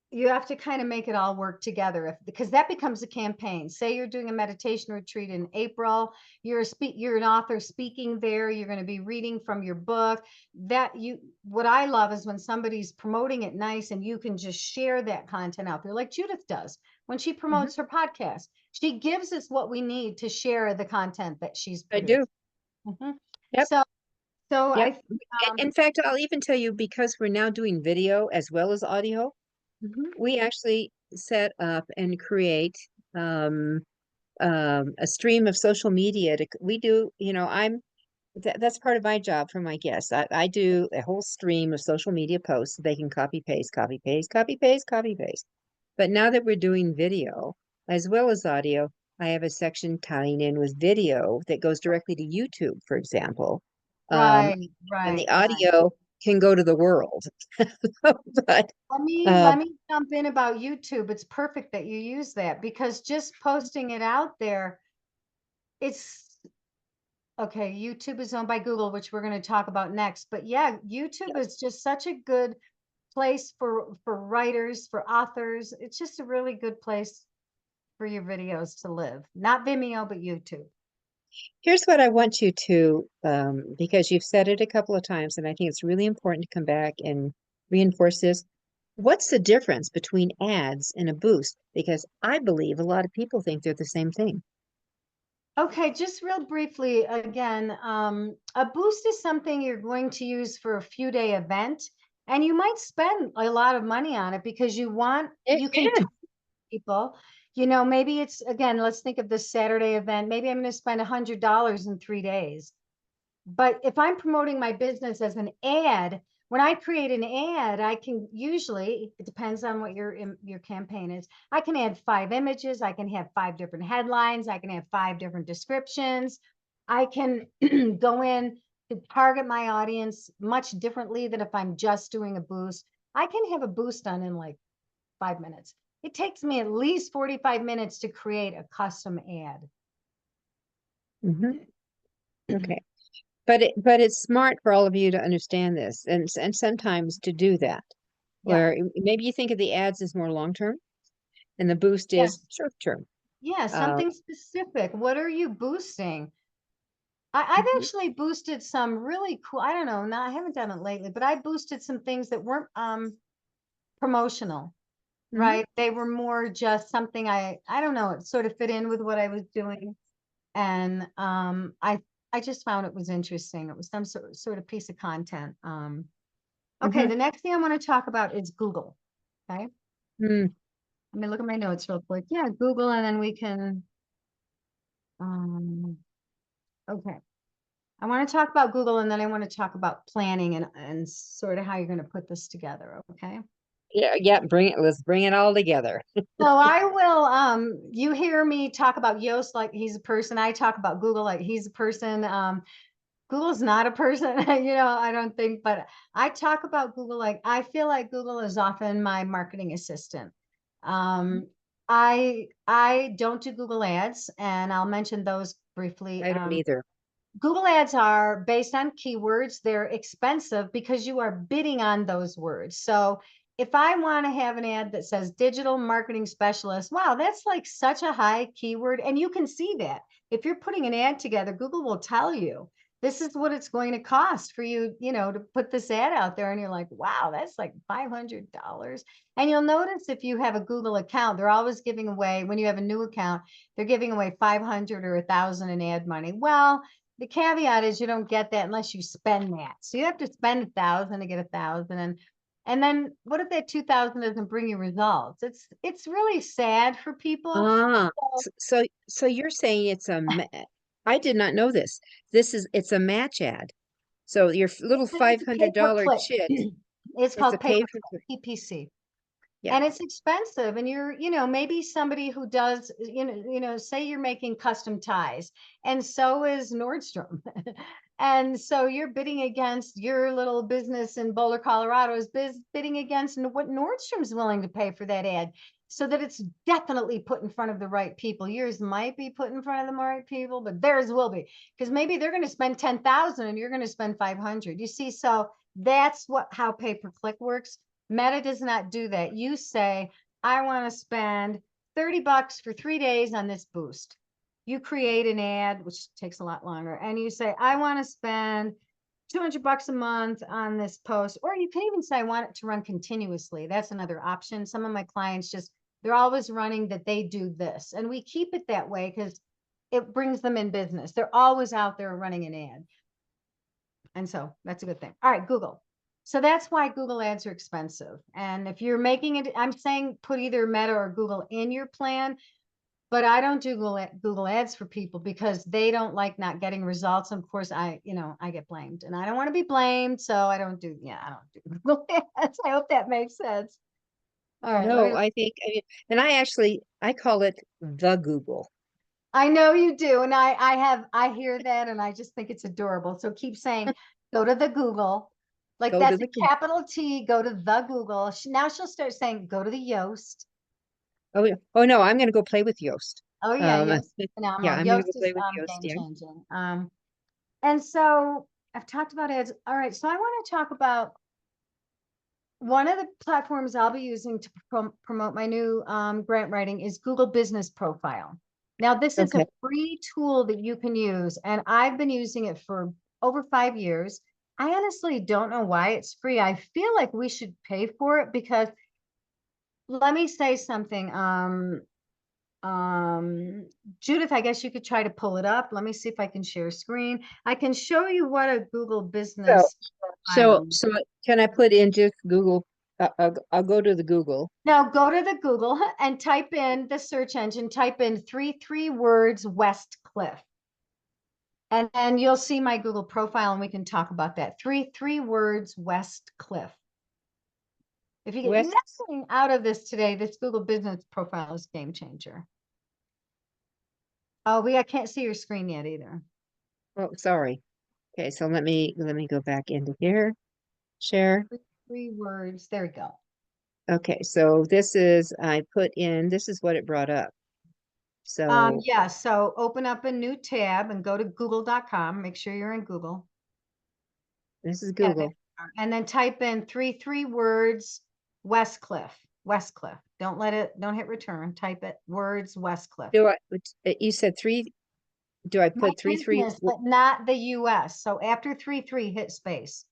you have to kind of make it all work together because that becomes a campaign. Say you're doing a meditation retreat in April, you're an author speaking there, you're going to be reading from your book. What I love is when somebody's promoting it nice and you can just share that content out there like Judith does when she mhm, promotes her podcast. She gives us what we need to share the content that she's I do. produced. Mhm. Yep, So I yep. think In fact, I'll even tell you because we're now doing video as well as audio, mhm. we actually set up and create um, a stream of social media. We do, that's part of my job for my guests. I do a whole stream of social media posts so they can copy paste, copy paste, copy paste, copy paste. But now that we're doing video as well as audio, I have a section tying in with video that goes directly to YouTube, for example. Um, Right, and the right, right. audio can go to the world. But Let um, me jump in about YouTube. It's perfect that you use that because just posting it out there, it's okay. YouTube is owned by Google, which we're going to talk about next. But yeah, YouTube yep, is just such a good place for writers, for authors. It's just a really good place for your videos to live. Not Vimeo, but YouTube. here's what I want you to, because you've said it a couple of times, and I think it's really important to come back and reinforce this. What's the difference between ads and a boost? Because I believe a lot of people think they're the same thing. Okay, just real briefly again, a boost is something you're going to use for a few day event, and you might spend a lot of money on it because It you can can. tell people, maybe it's again, let's think of this Saturday event. Maybe I'm going to spend $100 in 3 days. But if I'm promoting my business as an ad, when I create an ad, I can usually, it depends on what your campaign is. I can add 5 images, I can have 5 different headlines, I can have 5 different descriptions. I can go in to target my audience much differently than if I'm just doing a boost. I can have a boost done in like 5 minutes. It takes me at least 45 minutes to create a custom ad. Hmm. Okay. But it's smart for all of you to understand this and sometimes to do that, Yeah. where maybe you think of the ads as more long term and the boost is Yes. short term. Yeah. Uh, Something specific. What are you boosting? I've mhm, actually boosted some really cool, I don't know, I haven't done it lately, but I boosted some things that weren't promotional, mhm, right? They were more just something I don't know, it sort of fit in with what I was doing. And I just found it was interesting. It was some sort of piece of content. Okay, mhm, the next thing I want to talk about is Google. Okay. mm. Let me look at my notes real quick. Yeah, Google, and then we can, um, okay. I want to talk about Google, and then I want to talk about planning and sort of how you're going to put this together. Okay. Yeah, yeah, bring it. Let's bring it all together. So I will, you hear me talk about Yoast like he's a person. I talk about Google like he's a person. Google's not a person, I don't think, but I talk about Google like I feel like Google is often my marketing assistant. I don't do Google ads, and I'll mention those briefly. I don't either. Google ads are based on keywords. They're expensive because you are bidding on those words. So if I want to have an ad that says digital marketing specialist, wow, that's like such a high keyword. And you can see that if you're putting an ad together, Google will tell you this is what it's going to cost for you, to put this ad out there. And you're like, wow, that's like $500. And you'll notice if you have a Google account, they're always giving away, when you have a new account, they're giving away 500 or 1,000 in ad money. Well, the caveat is you don't get that unless you spend that. So you have to spend 1,000 to get 1,000. And then what if that 2,000 doesn't bring you results? It's really sad for people. Ah, So so you're saying I did not know this. It's a match ad. So your little this is a pay per $500 click. chit, It's it's a called pay per pay for click, PPC. yeah. And it's expensive, and you're maybe somebody who does say you're making custom ties, and so is Nordstrom. And so you're bidding against your little business in Boulder, Colorado is bidding against what Nordstrom's willing to pay for that ad, so that it's definitely put in front of the right people. Yours might be put in front of the right people, but theirs will be, because maybe they're going to spend 10,000 and you're going to spend 500. You see, so that's how pay per click works. Meta does not do that. You say, I want to spend $30 for 3 days on this boost. You create an ad, which takes a lot longer, and you say, I want to spend $200 a month on this post. Or you can even say, I want it to run continuously. That's another option. Some of my clients they're always running that they do this. And we keep it that way because it brings them in business. They're always out there running an ad. And so that's a good thing. All right, Google. So that's why Google ads are expensive. And if you're making it, I'm saying put either Meta or Google in your plan, but I don't do Google ads for people because they don't like not getting results. And of course, I get blamed, and I don't want to be blamed. So I don't do Google ads. I hope that makes sense. All right. No, and I call it the Google. I know you do. And I hear that, and I just think it's adorable. So keep saying, go to the Google. Like Go to that's a the Google. capital T, go to the Google. Now she'll start saying, go to the Yoast. Oh, yeah. Oh no, I'm gonna go play with Yoast. Oh yeah, Um, Yoast is yeah, phenomenal. I'm gonna Yoast go is play with Yoast. game Yeah. changing. And so I've talked about ads. All right, so I want to talk about one of the platforms I'll be using to promote my new grant writing is Google Business Profile. Now, this is a Okay. free tool that you can use, and I've been using it for over 5 years. I honestly don't know why it's free. I feel like we should pay for it because let me say something. Judith, I guess you could try to pull it up. Let me see if I can share screen. I can show you what a Google So, Business Profile. so can I put in just Google? I'll go to the Google. Now go to the Google and type in the search engine, type in three words West Cliff. And then you'll see my Google profile and we can talk about that. Three words West Cliff. If you get West. nothing out of this today, this Google Business Profile is game changer. Oh, I can't see your screen yet either. Oh, sorry. Okay, so let me go back into here. Share. Three words. There we go. Okay, so this is what it brought up. So Yeah, so open up a new tab and go to google.com. Make sure you're in Google. this is Yeah, there Google. you are. And then type in three words, West Cliff. West Cliff. Don't hit return. Type it words, West Cliff. You said three, do I My put three, business, but not the US. So after three, hit space.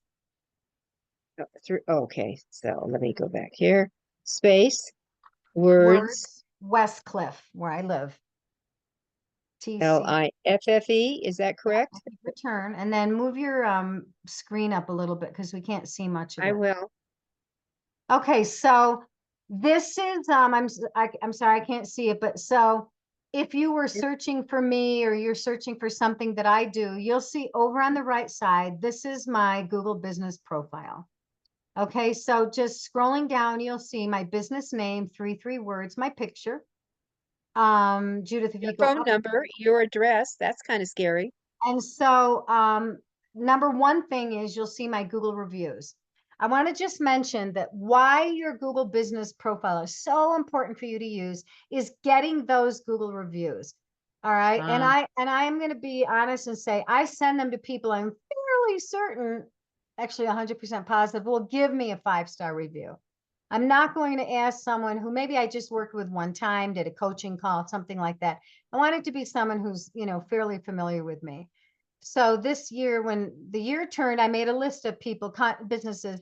okay, so let me go back here. Space, words, Words, West Cliff, where I live. TC. Liffe, is that correct? Return, and then move your screen up a little bit because we can't see much of I it. will. Okay, so this is I'm sorry I can't see it, but so if you were searching for me or you're searching for something that I do, you'll see over on the right side, this is my Google business profile. Okay, so just scrolling down, you'll see my business name, three words, my picture. Judith, if Your you go phone up. number, your address, that's kind of scary. And so, number one thing is you'll see my Google reviews. I want to just mention that why your Google business profile is so important for you to use is getting those Google reviews. All right. And Um, I am going to be honest and say I send them to people I'm fairly certain, actually 100% positive, will give me a 5-star review. I'm not going to ask someone who maybe I just worked with one time, did a coaching call, something like that. I want it to be someone who's, fairly familiar with me. So this year, when the year turned, I made a list of people, businesses,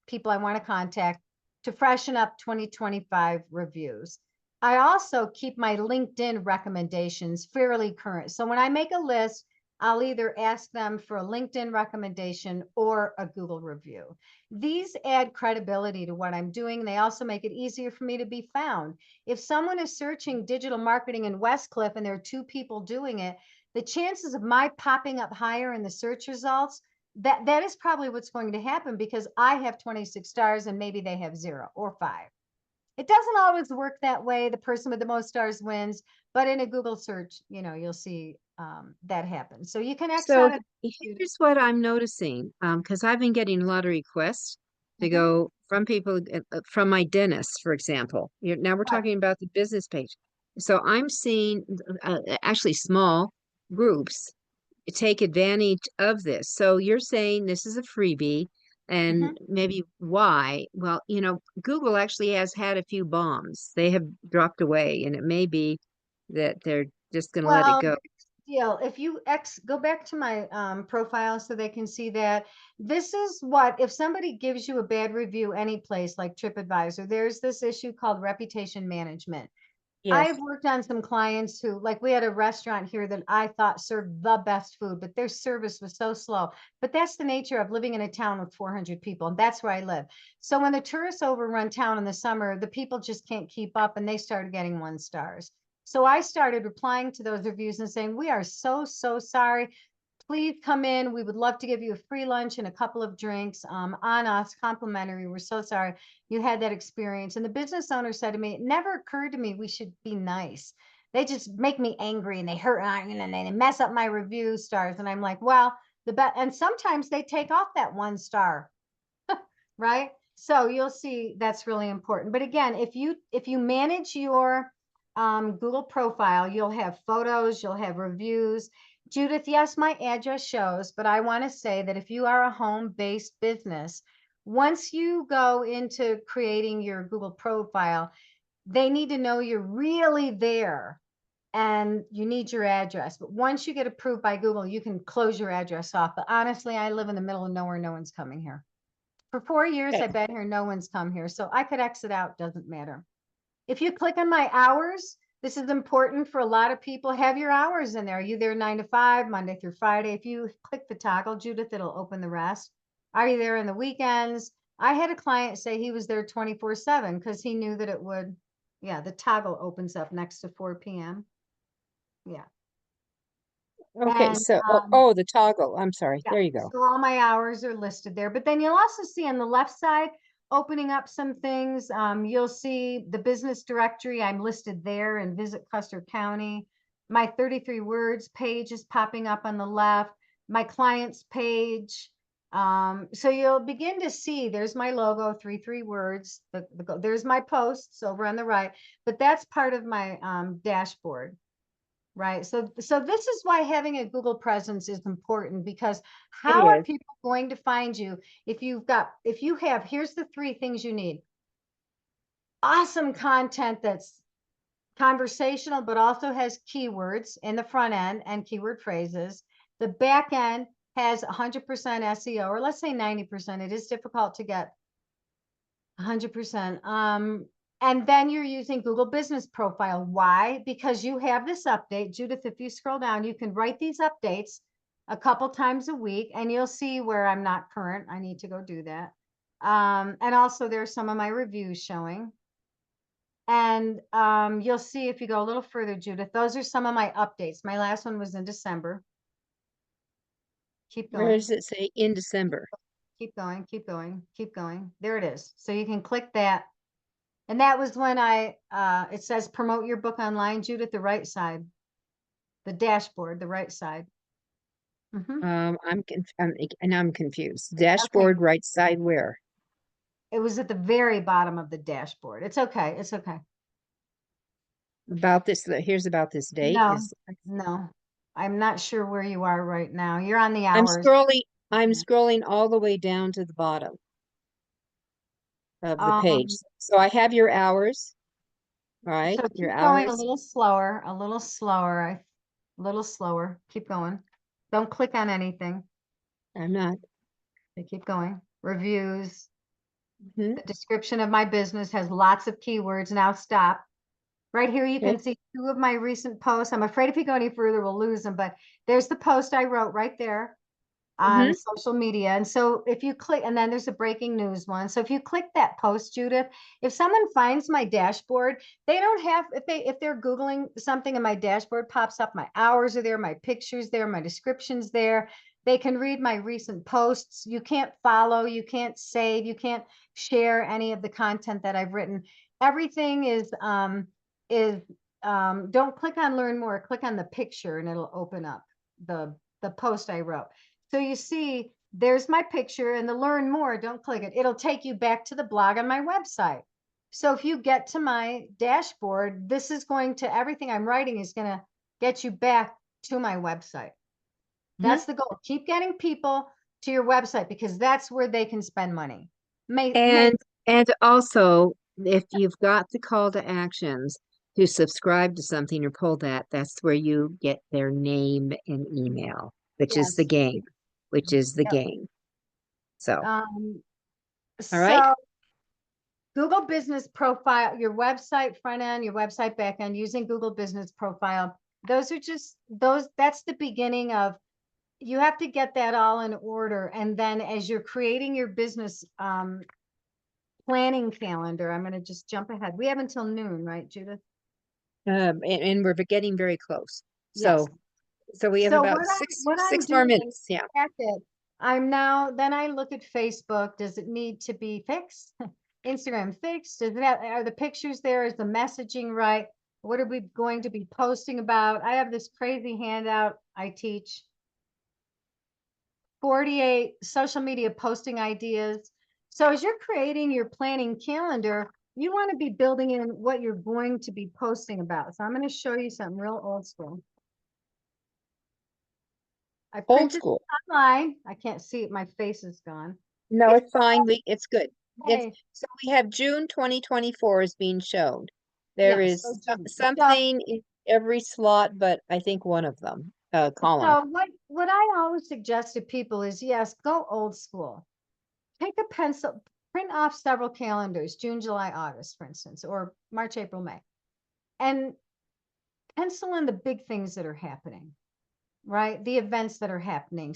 people I want to contact to freshen up 2025 reviews. I also keep my LinkedIn recommendations fairly current. So when I make a list, I'll either ask them for a LinkedIn recommendation or a Google review. These add credibility to what I'm doing. They also make it easier for me to be found. If someone is searching digital marketing in Westcliff and there are 2 people doing it, the chances of my popping up higher in the search results, that is probably what's going to happen because I have 26 stars and maybe they have 0 or 5. It doesn't always work that way. The person with the most stars wins, but in a Google search, you'll see that happen. So you can X so out of. here's what I'm noticing, because I've been getting a lot of requests to Mhm. go from people, from my dentist, for example. Now we're Right. talking about the business page. So I'm seeing actually small groups take advantage of this. So you're saying this is a freebie, and Mhm. maybe why? Well, Google actually has had a few bombs. They have dropped away, and it may be that they're just going to let it Well, go. deal. If you go back to my profile so they can see that this is what, if somebody gives you a bad review any place like TripAdvisor, there's this issue called reputation management. I've Yes. worked on some clients who, like, we had a restaurant here that I thought served the best food, but their service was so slow. But that's the nature of living in a town with 400 people, and that's where I live. So when the tourists overrun town in the summer, the people just can't keep up, and they started getting 1 stars. So I started replying to those reviews and saying, "We are so, so sorry. Please come in. We would love to give you a free lunch and a couple of drinks on us, complimentary. We're so sorry you had that experience." And the business owner said to me, "It never occurred to me we should be nice. They just make me angry and they hurt and they mess up my review stars." And I'm like, well, and sometimes they take off that 1 star, right? So you'll see that's really important. But again, if you manage your Google profile, you'll have photos, you'll have reviews. Judith, yes, my address shows, but I want to say that if you are a home-based business, once you go into creating your Google profile, they need to know you're really there and you need your address. But once you get approved by Google, you can close your address off. But honestly, I live in the middle of nowhere. No one's coming here. For 4 years, Okay. I've been here. No one's come here. So I could exit out. Doesn't matter. If you click on my hours, this is important for a lot of people. Have your hours in there. Are you there 9 to 5, Monday through Friday? If you click the toggle, Judith, it'll open the rest. Are you there in the weekends? I had a client say he was there 24/7 because he knew that it would. Yeah, the toggle opens up next to 4 p.m. Yeah. Okay. And So, oh, the toggle. I'm sorry. yeah, There you go. so all my hours are listed there. But then you'll also see on the left side, opening up some things. You'll see the business directory. I'm listed there and Visit Custer County. My 33 words page is popping up on the left. My clients page. So you'll begin to see there's my logo, three words. There's my posts over on the right, but that's part of my dashboard. Right. So this is why having a Google presence is important, because It how are is. people going to find you if here's the 3 things you need. Awesome content that's conversational, but also has keywords in the front end and keyword phrases. The back end has 100% SEO, or let's say 90%. It is difficult to get 100%. And then you're using Google Business Profile. Why? Because you have this update. Judith, if you scroll down, you can write these updates a couple times a week, and you'll see where I'm not current. I need to go do that. And also there's some of my reviews showing. And you'll see if you go a little further, Judith, those are some of my updates. My last one was in December. Keep Where going, does it say in December? keep going, keep going, keep going. There it is. So you can click that. And that was when it says promote your book online, Judith, the right side, the dashboard, the right side. Now I'm confused. Okay. Dashboard right side where? It was at the very bottom of the dashboard. It's okay. It's okay. About this, here's about this date No, is no, I'm not sure where you are right now. You're on the I'm hours. scrolling, I'm scrolling all the way down to the bottom of the page. Um, So I have your hours, so right? Your keep going hours. a little slower, a little slower. Keep going. Don't click on anything. I'm not. Okay, keep going. Reviews. Mhm. The description of my business has lots of keywords. Now stop. Right here, you Okay. can see two of my recent posts. I'm afraid if you go any further, we'll lose them, but there's the post I wrote right there on Hmm. social media. And so if you click, and then there's a breaking news one. So if you click that post, Judith, if someone finds my dashboard, they don't have, if they're Googling something and my dashboard pops up, my hours are there, my pictures there, my descriptions there. They can read my recent posts. You can't follow, you can't save, you can't share any of the content that I've written. Everything is don't click on learn more, click on the picture and it'll open up the post I wrote. So you see, there's my picture and the learn more, don't click it. It'll take you back to the blog on my website. So if you get to my dashboard, this is going to, everything I'm writing is going to get you back to my website. That's the goal. Keep getting people to your website because that's where they can spend money. May, And and also, if you've got the call to actions to subscribe to something or pull that, that's where you get their name and email, which is the yes. game, which is the Yep. game. So, Um, all right. so Google Business Profile, your website front end, your website back end using Google Business Profile. Those are just that's the beginning of, you have to get that all in order. And then as you're creating your business planning calendar, I'm going to just jump ahead. We have until noon, right, Judith? And we're getting very close. Yes. So we have So about what I'm six more doing, minutes. Yeah. check it. I'm now, then I look at Facebook. Does it need to be fixed? Instagram fixed? Does it have, are the pictures there? Is the messaging right? What are we going to be posting about? I have this crazy handout I teach. 48 social media posting ideas. So as you're creating your planning calendar, you want to be building in what you're going to be posting about. So I'm going to show you something real old school. I Old printed school. online. I can't see it. My face is gone. No, It's it's fine. It's good. It's hey, so we have June 2024 is being showed. There yes. So is June. something in every slot, but I think one of them, column. So what I always suggest to people is yes, go old school. Take a pencil, print off several calendars, June, July, August, for instance, or March, April, May, and pencil in the big things that are happening, right? The events that are happening,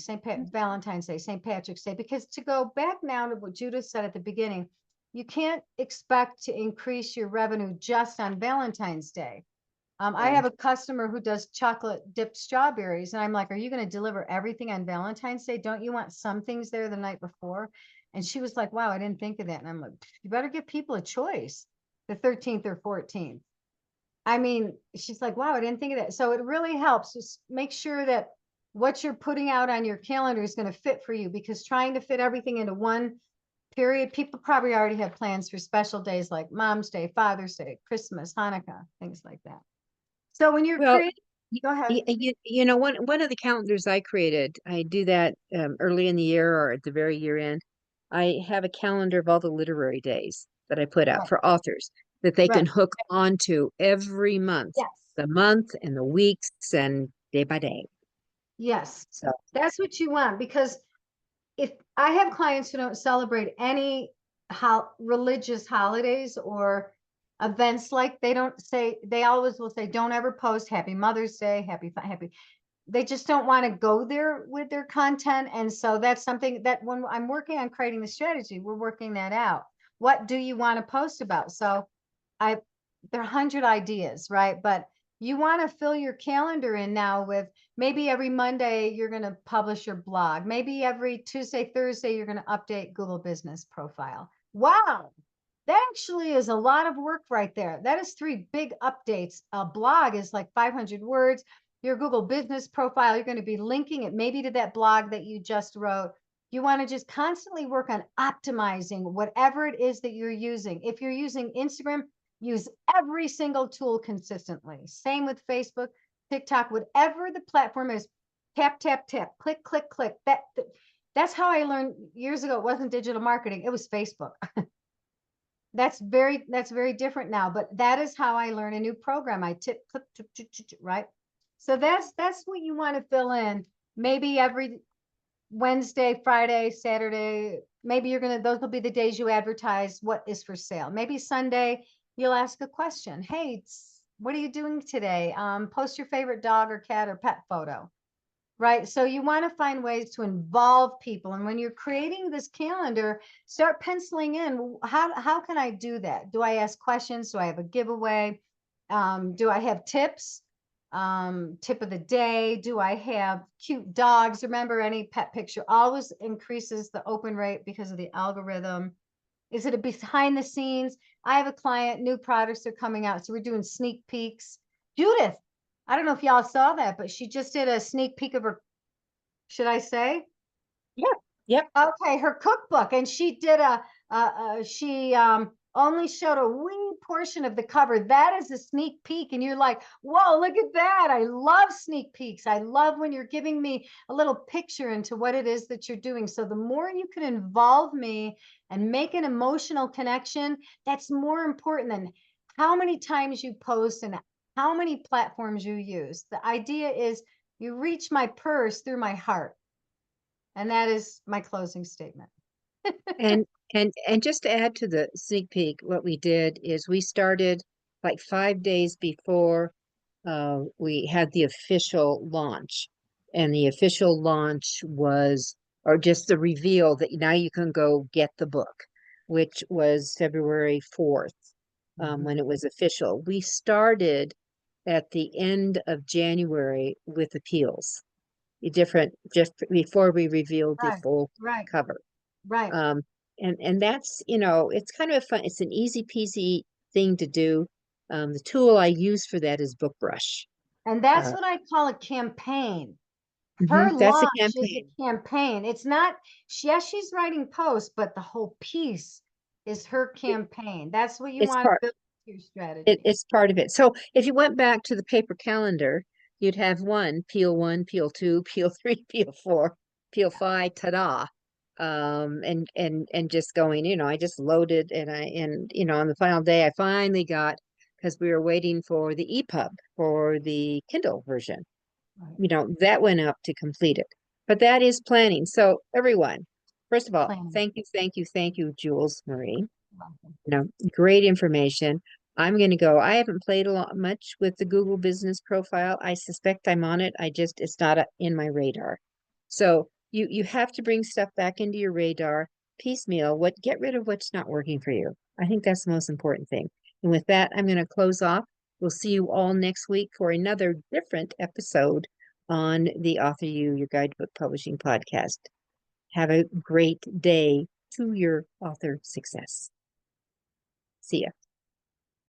Valentine's Day, St. Patrick's Day, because to go back now to what Judith said at the beginning, you can't expect to increase your revenue just on Valentine's Day. I No. have a customer who does chocolate dipped strawberries, and I'm like, are you going to deliver everything on Valentine's Day? Don't you want some things there the night before? And she was like, wow, I didn't think of that. And I'm like, you better give people a choice, the 13th or 14th. I mean, she's like, wow, I didn't think of that. So it really helps. Just make sure that what you're putting out on your calendar is going to fit for you, because trying to fit everything into one period, people probably already have plans for special days like Mom's Day, Father's Day, Christmas, Hanukkah, things like that. So when you're Well, creating, go ahead. you know, one of the calendars I created, I do that early in the year or at the very year end. I have a calendar of all the literary days that I put out Right, for authors that they right. can hook onto every month, Yes, the month and the weeks and day by day. yes. So, That's what you want, because if I have clients who don't celebrate any religious holidays or events, like they don't say, they always will say, don't ever post Happy Mother's Day, happy. They just don't want to go there with their content. And so that's something that when I'm working on creating the strategy, we're working that out. What do you want to post about? So I there are 100 ideas, right? But you want to fill your calendar in now with maybe every Monday you're going to publish your blog. Maybe every Tuesday, Thursday, you're going to update Google Business Profile. Wow. That actually is a lot of work right there. That is 3 big updates. A blog is like 500 words. Your Google Business Profile, you're going to be linking it maybe to that blog that you just wrote. You want to just constantly work on optimizing whatever it is that you're using. If you're using Instagram, use every single tool consistently. Same with Facebook, TikTok, whatever the platform is. Tap, tap, tap, click, click, click. That's how I learned years ago. It wasn't digital marketing. It was Facebook. That's very different now, but that is how I learn a new program. I tip, click, right? So that's what you want to fill in. Maybe every Wednesday, Friday, Saturday, maybe those will be the days you advertise what is for sale. Maybe Sunday, you'll ask a question. Hey, what are you doing today? Post your favorite dog or cat or pet photo, right? So you want to find ways to involve people. And when you're creating this calendar, start penciling in, how can I do that? Do I ask questions? Do I have a giveaway? Do I have tips? Tip of the day. Do I have cute dogs? Remember, any pet picture always increases the open rate because of the algorithm. Is it a behind the scenes? I have a client, new products are coming out. So we're doing sneak peeks. Judith, I don't know if y'all saw that, but she just did a sneak peek of her, should I say? Yeah. Yep. Okay, her cookbook, and she did she only showed a wee portion of the cover. That is a sneak peek, and you're like, whoa, look at that. I love sneak peeks. I love when you're giving me a little picture into what it is that you're doing. So the more you can involve me and make an emotional connection, that's more important than how many times you post and how many platforms you use. The idea is you reach my purse through my heart. And that is my closing statement. And just to add to the sneak peek, what we did is we started like 5 days before we had the official launch. And the official launch was, or just the reveal that now you can go get the book, which was February 4th, when it was official. We started at the end of January with appeals, just before we revealed the Right, full right, cover. right. Um, and that's, it's kind of fun. It's an easy peasy thing to do. The tool I use for that is BookBrush. And that's Uh, what I call a campaign. Her that's a launch is campaign. a campaign. It's not, yes, she's writing posts, but the whole piece is her It- campaign. That's what you it's want to part. build your strategy. It's part of it. So if you went back to the paper calendar, you'd have one, peel two, peel three, peel four, peel five, ta-da. And just going, I just loaded and on the final day I finally got, because we were waiting for the EPUB for the Kindle version. Right. That went up to complete it. But that is planning. So everyone, first of all, Planning. thank you, Jules Marie. Great information. I'm going to go. I haven't played a lot much with the Google Business Profile. I suspect I'm on it. It's not in my radar. So you have to bring stuff back into your radar piecemeal. Get rid of what's not working for you. I think that's the most important thing. And with that, I'm going to close off. We'll see you all next week for another different episode on the AuthorU, your guidebook publishing podcast. Have a great day to your author success. See ya.